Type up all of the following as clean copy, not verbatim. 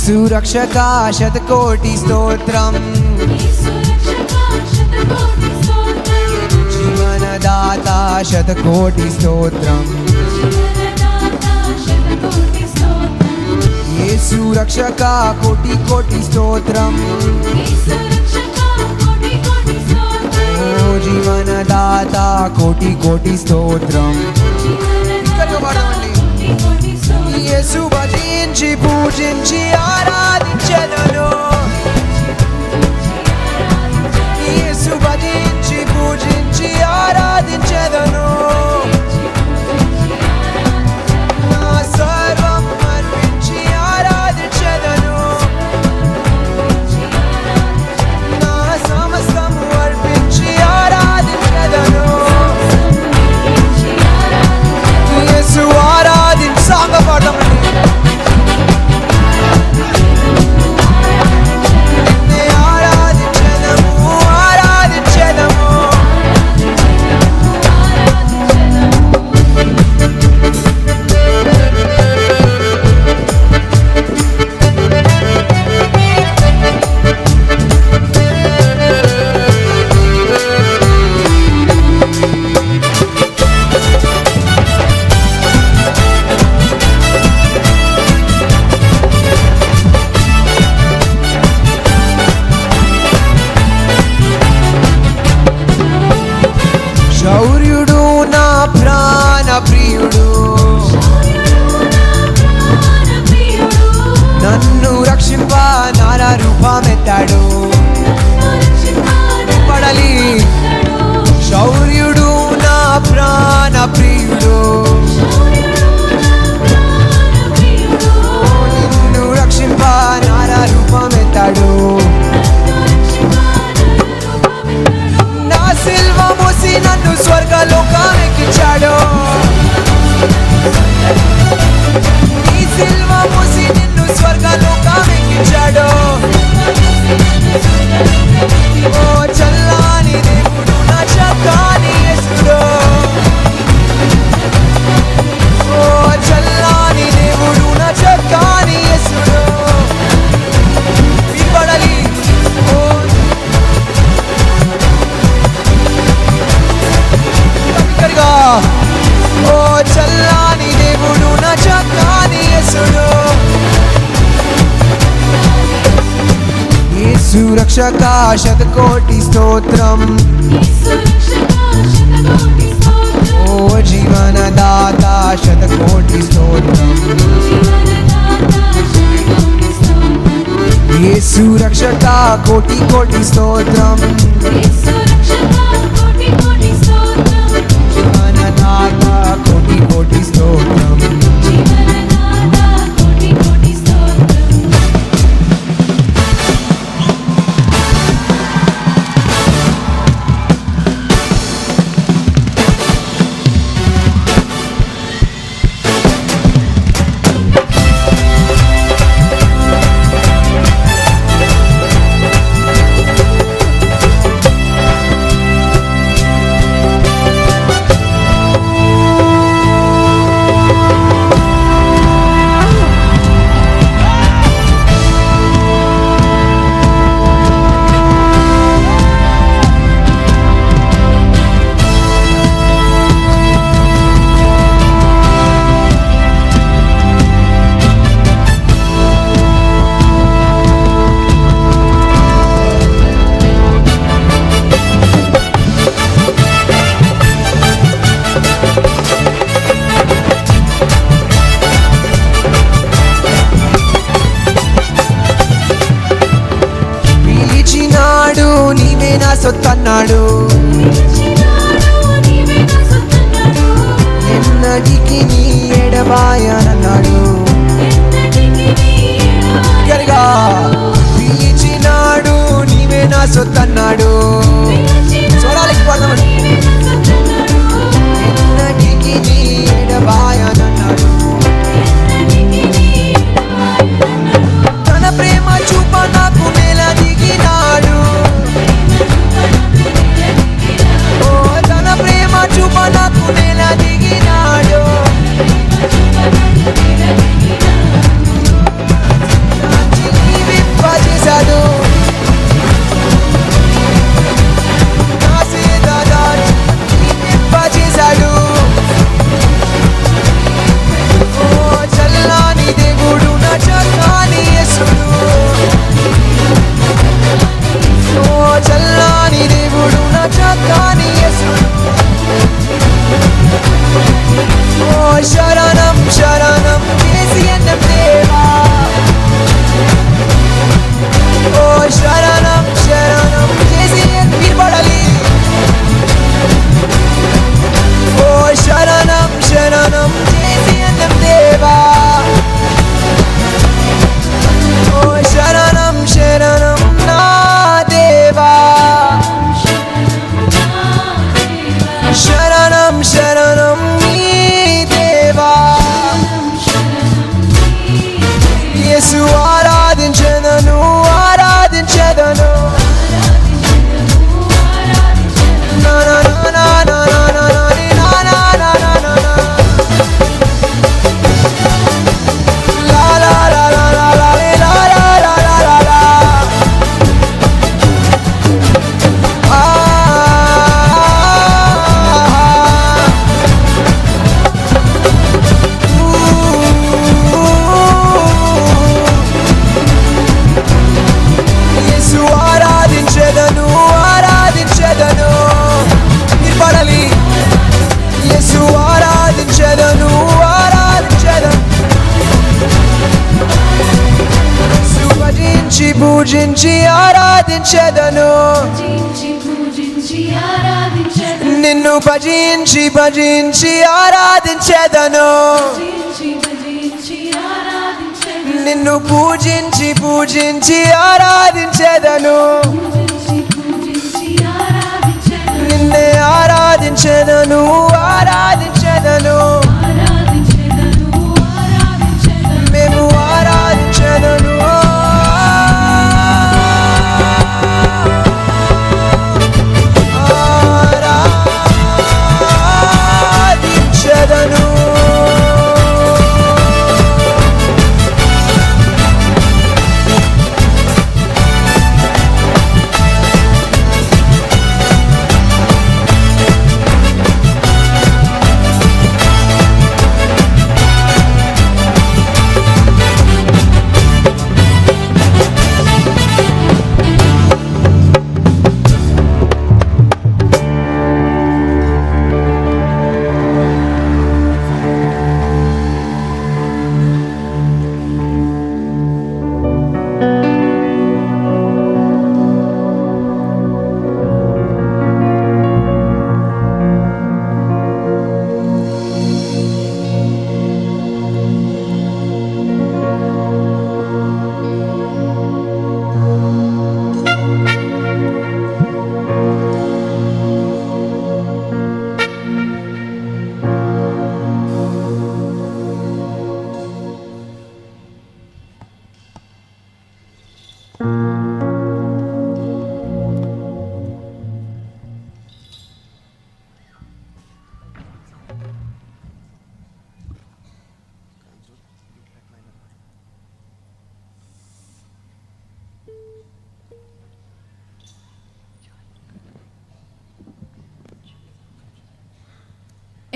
యేసు రక్షక శతకోటి స్తోత్రం, జీవనదాత శతకోటి స్తోత్రం, యేసు రక్షక కోటి కోటి స్తోత్రం, ఓ జీవనదాత కోటి కోటి స్తోత్రం. యేసు భజించి పూజించి ఆరాధించెదను, యేసు భజించి పూజించి ఆరాధించెదను, నా సర్వం అర్పించి ఆరాధించెదను, నా సమస్తము అర్పించి ఆరాధించెదను. యేసు సాంగ పాడదామండి. శౌర్యుడు నా ప్రాణ ప్రియుడు, నన్ను రక్షింప నార రూపమెత్తాడు. పడలి శౌర్యుడు నా ప్రాణ ప్రియుడు, నిన్ను రక్షింప నార రూపమెత్తాడు. నా సిల్వ మోసి నన్ను స్వర్గలోకమెక్కించాడు, నీ సిల్వ మోసి నిన్ను స్వర్గలోకమెక్కించాడు. ఓ చల్లాని దేవుడు నా చక్కని యేసుడు, ఓ చల్లాని దేవుడు నా చక్కని యేసుడు. వినబడాలి ఓ చల్లాని దేవుడు నా చక్కని యేసుడు. యేసు రక్షక శతకోటి స్తోత్రం, ఓ జీవనదాత శతకోటి స్తోత్రం, యేసు రక్షక కోటి కోటి స్తోత్రం, జీవనదాత కోటి కోటి స్తోత్రం. నీవే నా సొత్తన్నాడు, ఎన్నటికి నీ ఎడబాయనన్నాడు. పిలిచినాడు నీవే నా సొత్తన్నాడు, చూడాలికి పడదామండి. ఎన్నటికి నీ ఎడబాయనన్నాడు, తన ప్రేమ చూప నాకు నేల దిగినాడు. ఓ తన ప్రేమ చూప నాకు నేల దిగినాడు. శరణం శరణం కేసీఎన్ఎం దేవా ఓ శరణం శరణం కేసీఎన్ వీర్పడాలి ఓ శరణం శరణం కేసీఎన్ఎం దేవా ఓ శరణం శరణం నా దేవా శరణం శరణం నీ దేవా యేసు ఆరాధించెదను ఆరాధించెదను నా నా నా నా నా నా నా నా నా నా నా నా లా లా లా లా లా లా లా లా లా లా లా యేసు ఆరాధించెదను ఆరాధించెదను వీర్పడాలి యేసు ఆరాధించెదను ఆరాధించెదను యేసు భజించి పూజించి ఆరాధించెదను నిన్ను భజించి భజించి ఆరాధించెదను నిన్ను పూజించి పూజించి ఆరాధించెదను నిన్నే ఆరాధించెదను ఆరాధించెదను మేము ఆరాధించెదను ఆరాధించెదను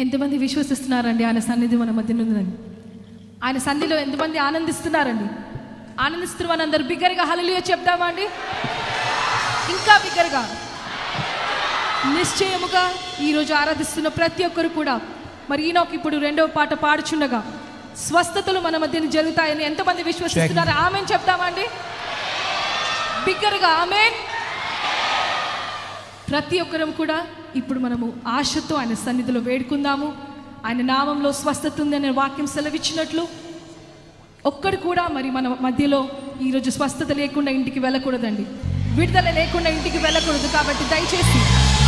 ఎంతమంది విశ్వసిస్తున్నారండి ఆయన సన్నిధి మన మధ్యన ఉందని? ఆయన సన్నిధిలో ఎంతమంది ఆనందిస్తున్నారండి? ఆనందిస్తున్న అందరూ బిగ్గరగా హల్లెలూయా చెప్తామా అండి? ఇంకా బిగ్గరగా. నిశ్చయముగా ఈరోజు ఆరాధిస్తున్న ప్రతి ఒక్కరు కూడా మరి ఈనోకి ఇప్పుడు రెండవ పాట పాడుచుండగా స్వస్థతలు మన మధ్యన జరుగుతాయని ఎంతమంది విశ్వసిస్తున్నారు? ఆమేన్ చెప్తామా అండి? బిగ్గరగా ఆమేన్. ప్రతి ఒక్కరం కూడా ఇప్పుడు మనము ఆశతో ఆయన సన్నిధిలో వేడుకుందాము. ఆయన నామంలో స్వస్థత ఉందనే వాక్యం సెలవిచ్చినట్లు ఒక్కడు కూడా మరి మన మధ్యలో ఈరోజు స్వస్థత లేకుండా ఇంటికి వెళ్ళకూడదండి, విడుదల లేకుండా ఇంటికి వెళ్ళకూడదు. కాబట్టి దయచేసి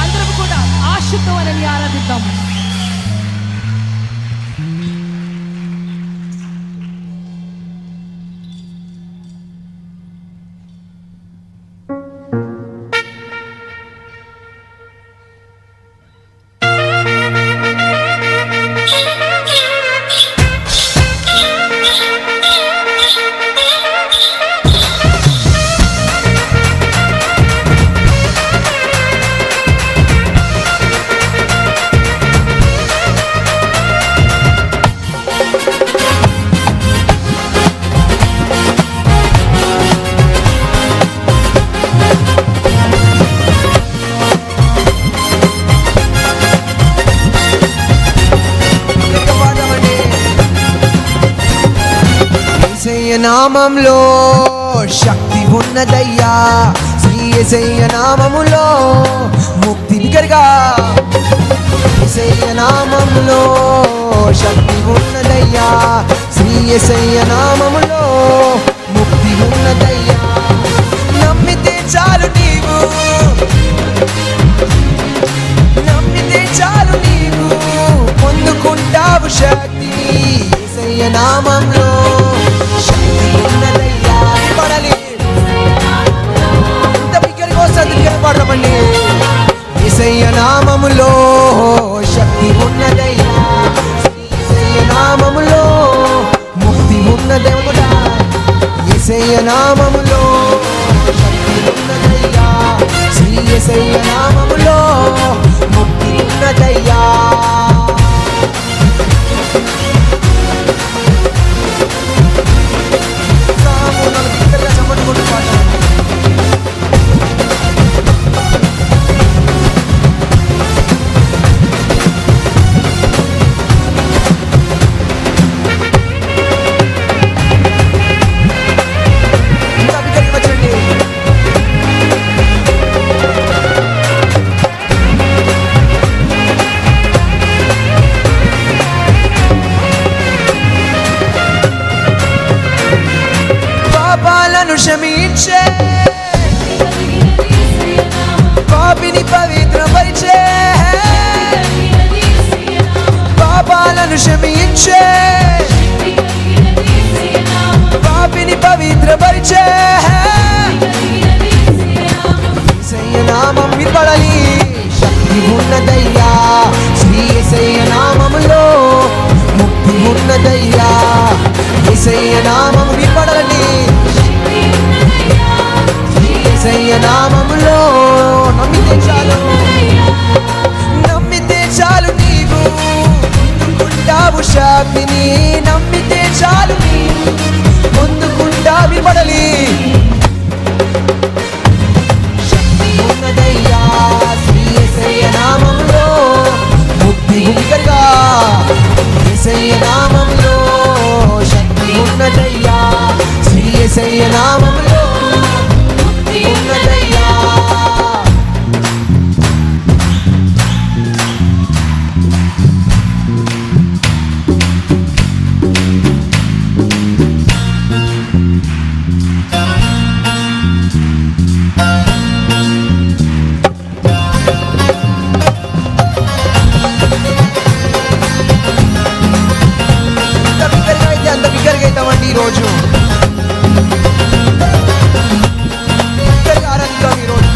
అందరం కూడా ఆశతో ఆయనని ఆరాధిద్దాము. యేసయ్య నామంలో శక్తి ఉన్నదయ్యా, శ్రీ యేసయ్య నామములో ముక్తి బిగ్గరగా. యేసయ్య నామములో శక్తి ఉన్నదయ్యా, శ్రీ యేసయ్య నామములో ముక్తి ఉన్నదయ్యా. నమ్మితే చాలు నీవు, నమ్మితే చాలు నీవు పొందుకుంటావు శక్తి. యేసయ్య నామంలో శక్తి ఉన్నదయ్యా. పడాలి ఇంత బిగ్గరగా వస్తుంది, కనపడమండి. యేసయ్య నామములో శక్తి ఉన్నదయ్యా, యేసయ్య నామములో ముక్తి ఉన్నదయ్యా. యేసయ్య నామములో శక్తి ఉన్నదయ్యా, శ్రీ యేసయ్య నామములో ముక్తి ఉన్నదయ్యా. పాపాలను క్షమించే, పాపిని పవిత్రపరిచే, పాపాలను క్షమించే, పాపిని పవిత్రపరిచే. యేసయ్య నామం వినబడాలి, శక్తి ఉన్నదయ్యా, శ్రీ యేసయ్య నామములో ముక్తి ఉన్నదయ్యా. యేసయ్య నామం వినబడాలి, యేసయ్య నామములో నమ్మితే చాలు, నమ్మితే చాలు నీవు పొందుకుంటావు శక్తిని. నమ్మితే చాలు నీవు పొందుకుంటావు. వినబడాలి, శక్తి ఉన్నదయ్యా, శ్రీ యేసయ్య నామములో ముక్తి బిగ్గరగా. యేసయ్య నామములో శక్తి ఉన్నదయ్యా, శ్రీ యేసయ్య నామములో ముక్తి ఉన్నదయ్యా. అంత బిగ్గరగా అవుతామండి ఈరోజు. బిగ్గరగా ఆనందిద్దాం ఈరోజు.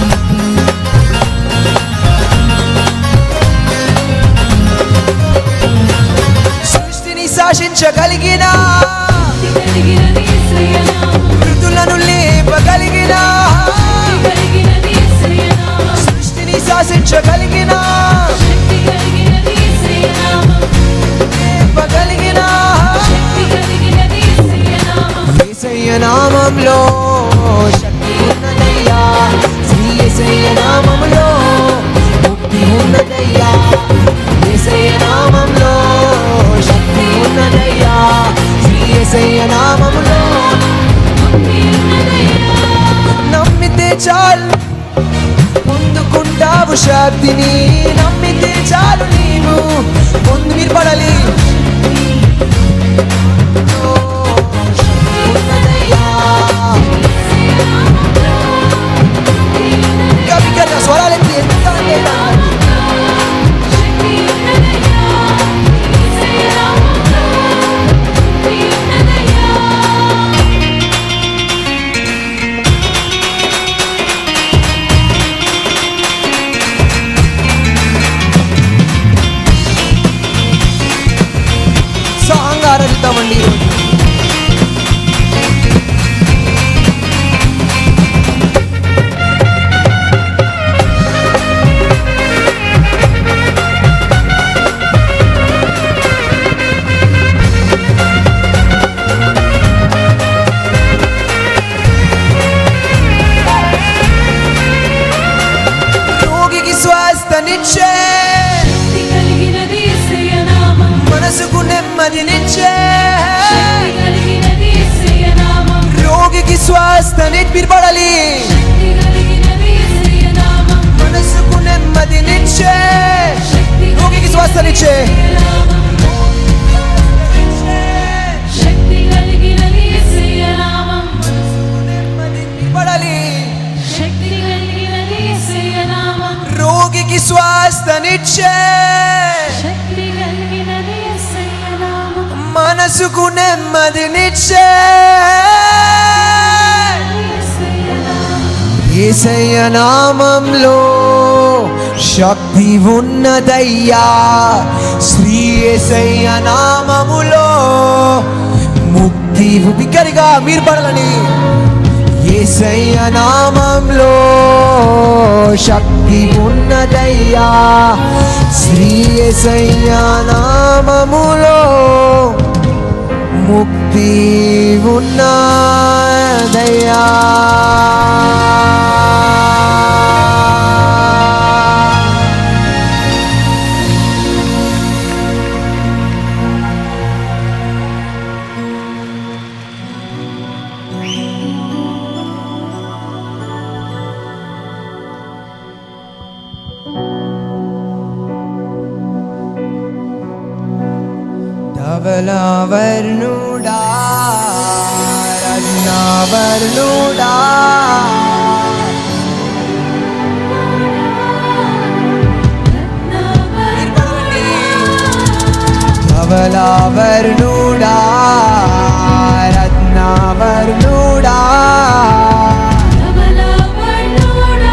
సృష్టిని శాసించగలిగిన, మృతులను లేపగలిగిన, సృష్టిని శాసించగలిగిన, లేపగలిగిన. యేసయ్య నామంలో శక్తి ఉన్నదయ్యా, శ్రీ యేసయ్య నామంలో ముక్తి ఉన్నదయ్యా. యేసయ్య నామంలో శక్తి ఉన్నదయ్యా, శ్రీ యేసయ్య నామంలో ముక్తి ఉన్నదయ్యా. నమ్మితే చాలు పొందుకుంటావు శక్తిని. నమ్మితే చాలు నీవు పొందు. మీరు పడాలి, స్వరాలెత్తి ఎంత ఆరాధిద్దామండి ఈరోజు. రోగికి స్వస్థనిచ్చే, మనసుకు నెమ్మదినిచ్చే, మీరు పాడాలి. మనసుకు నెమ్మదినిచ్చే, రోగికి స్వస్థనిచ్చే, రోగికి స్వస్థనిచ్చే, మనసుకు నెమ్మదినిచ్చే యేసయ్య నామంలో శక్తి ఉన్నదయ్యా. శ్రీ యేసయ్య నామములో ముక్తి. బిగ్గరగా మీరు పడాలని. యేసయ్య నామంలో శక్తి ఉన్నదయ్యా. శ్రీ యేసయ్య నామములో ముక్తి ఉన్నదయ్యా. ధవళవర్ణుడా, రత్నవర్ణుడా, ధవళవర్ణుడా, రత్నవర్ణుడా, ధవళవర్ణుడా,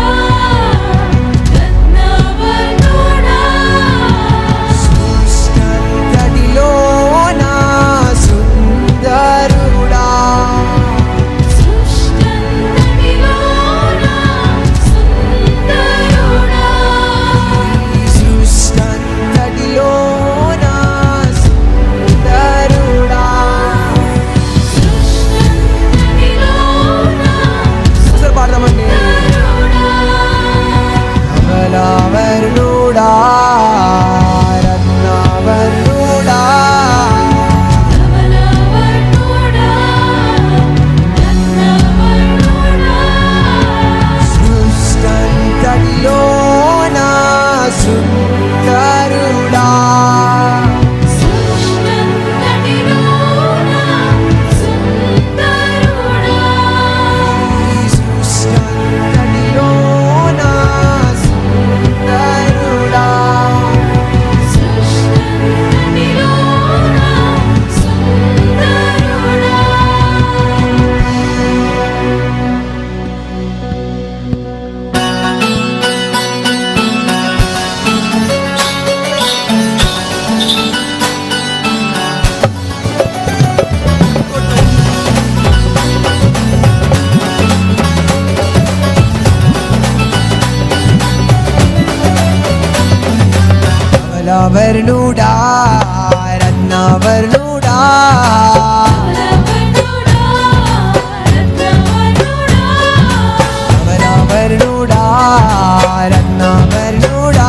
రత్నవర్ణుడా, ధవళవర్ణుడా,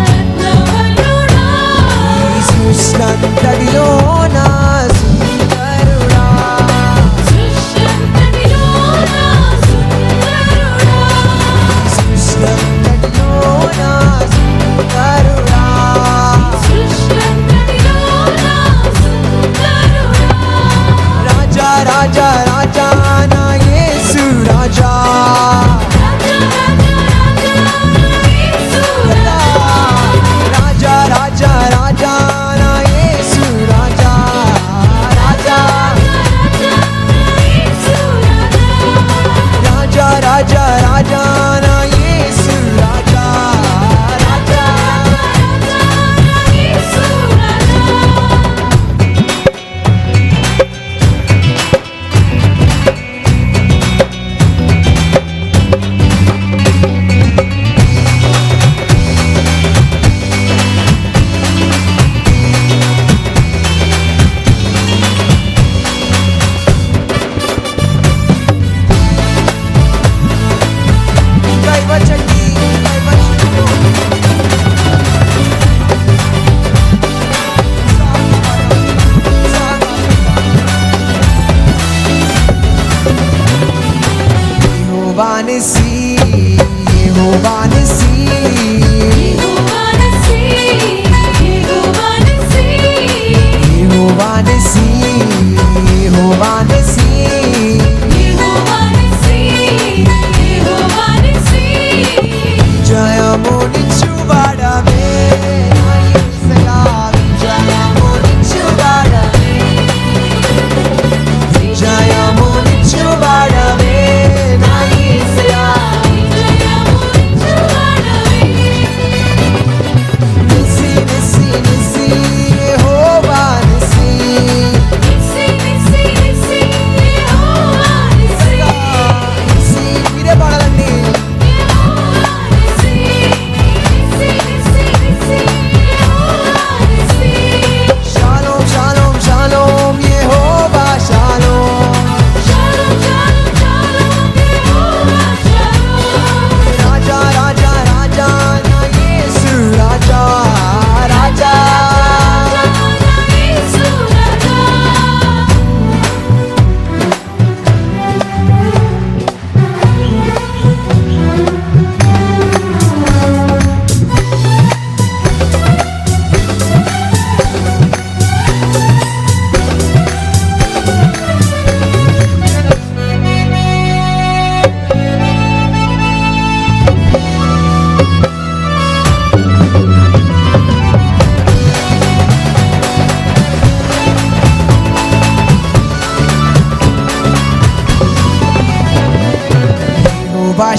రత్నవర్ణుడా, ఈ సృష్టింతటిలోన సుందరుడా, రాజా రాజా నా యేసు రాజా, రాజా రాజా రాజా నా యేసు రాజా, రాజా రాజా రాజా రాజా నా యేసు రాజా, రాజా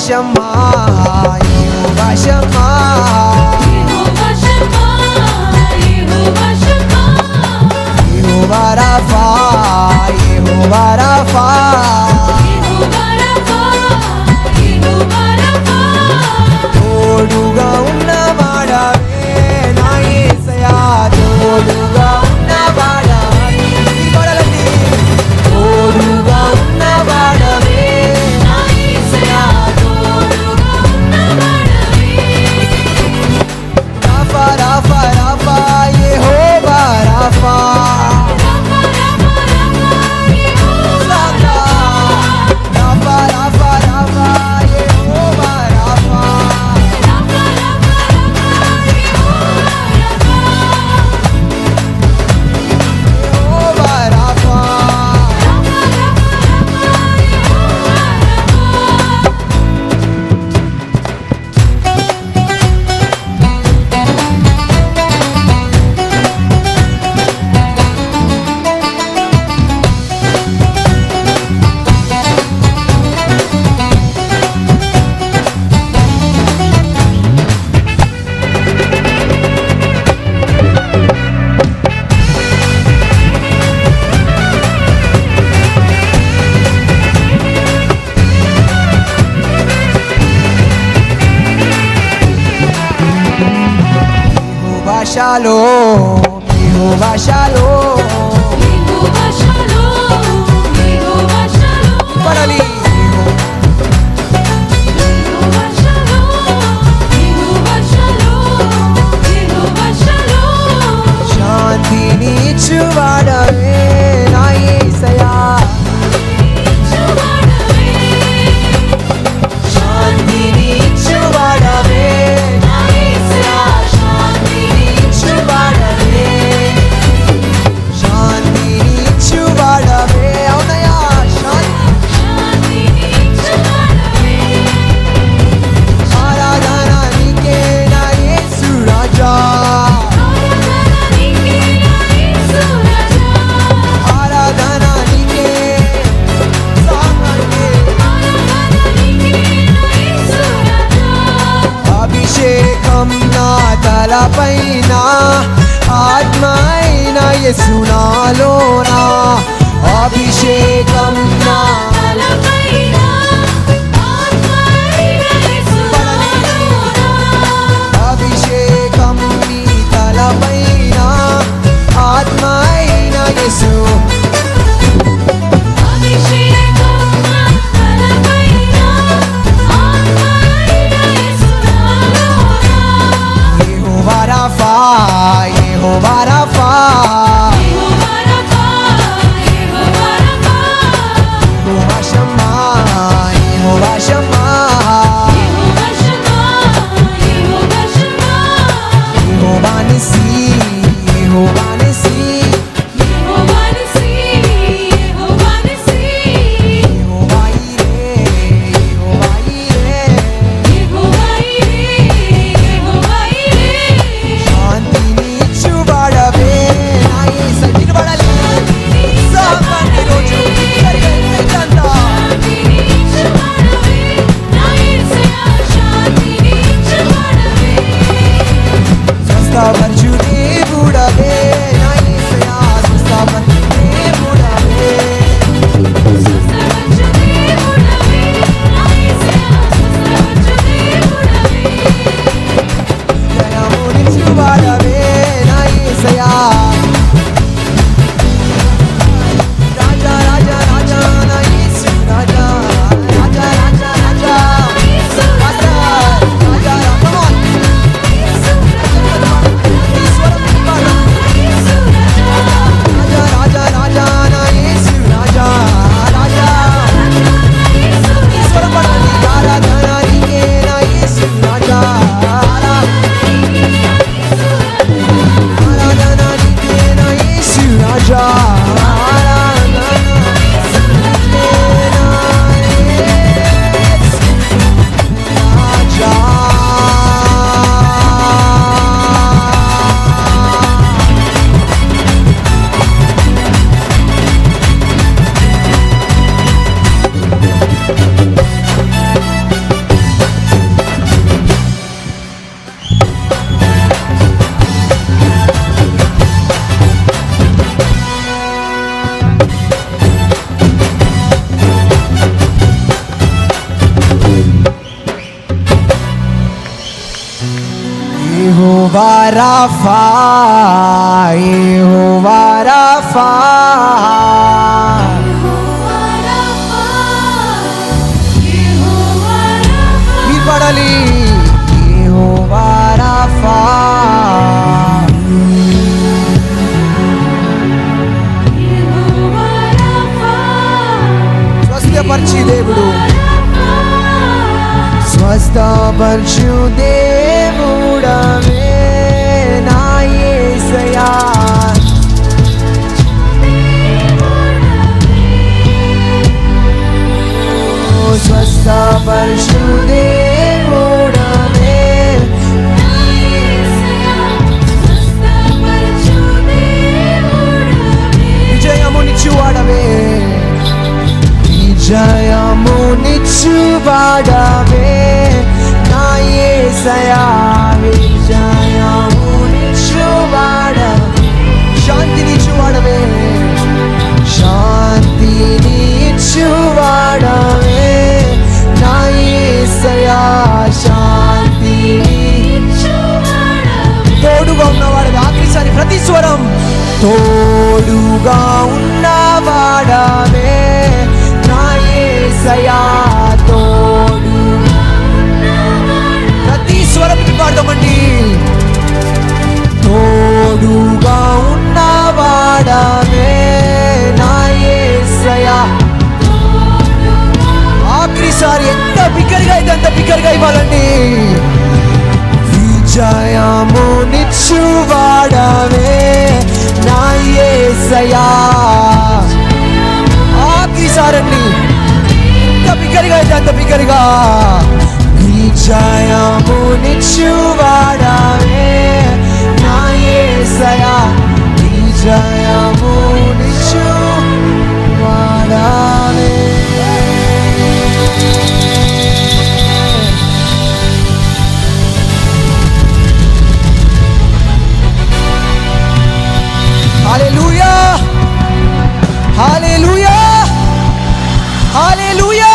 Shammah, Yehovah Shammah, Yehovah Rapha, Yehovah Rapha. తోడుగా ఉన్నవాడవే నా యేసయ్యా, తోడుగా ఉన్నవాడవే. ఈ పాడాలండి. తోడుగా ఉన్నవాడవే నా యేసయ్యా, రాఫా రాఫా రాఫా యెహోవా రాఫా. రాఫా రాఫా రాఫా యెహోవా రాఫా. యెహోవా Rapha. Yehovah Shalom, Yehovah Shalom. పాడాలి. శాంతిని ఇచ్చువాడవే నా యేసయ్యా, శాంతిని ఇచ్చువాడవే నా యేసయ్యా, శాంతిని ఇచ్చువాడవే, శాంతిని ఇచ్చువాడవే. అవునయ్యా, ఆరాధన నీకే నా యేసు రాజా, ఆరాధన నీకే, సాంగంటే అభిషేకం నా తలపైన, ఆత్మైన యేసు నాలోన. అభిషేకం నా అభిషేకం నీ తలపైన, ఆత్మైన యేసు. యెహోవా రాఫా, యెహోవా రాఫా, యెహోవా షమ్మా, యెహోవా షమ్మా, యెహోవా నిసి, యెహోవా నిసి, యెహోవా ఈరే, యెహోవా ఈరే. శాంతిని ఇచ్చువాడవే నా యేసయ్యా. దీన్ని పాడాలి. సాంగండి రోజు సరిగా ఇదంతా. స్వస్థపరచు దేవుడవే నా యేసయ్యా, స్వస్థపరచు దేవుడవే. జయమునిచ్చువాడవే నా యేసయ్యా, రాజా రాజా రాజా నా యేసు రాజా, రాజా రాజా రాజా, రాజా రాజా. Come on. ఈ స్వరం పాడు. రాఫా, యెహోవా రాఫా. మీరు పాడాలి, యెహోవా రాఫా. స్వస్థపరిచి దేవుడు, స్వస్థపరచు దేవుడవే నా యేసయ్యా. స్వస్థపరచు దేవుడవే విజయమునిచ్చువాడవే, విజయమునిచ్చువాడవే నా యేసయ్యా. విజయమునిచ్చువాడవే, శాంతినిచ్చువాడవే, శాంతినిచ్చువాడవే నా యేసయ్యా. శాంతిని తోడుగా ఉన్నవాడవే. ఆఖరిసారి ప్రతి స్వరం, తోడుగా ఉన్నవాడవే నా యేసయ్యా. తోడు, ప్రతి స్వరంకి పాడదామండి. తోడుగా ఉన్నవాడవే నా యేసయ్యా. ఆఖరిసారి ఎంత బిగ్గరగా అయితే అంత బిగ్గరగా ఇవ్వాలండి. విజయమునిచ్చువాడవే నా యేసయ్యా. ఆఖరిసారండి, ఎంత బిగ్గరగా అయితే అంత బిగ్గరగా. విజయమునిచ్చువాడవే నా యేసయ్యా. విజయమునిచ్చువాడవే. హల్లెలూయా, హల్లెలూయా, హల్లెలూయా.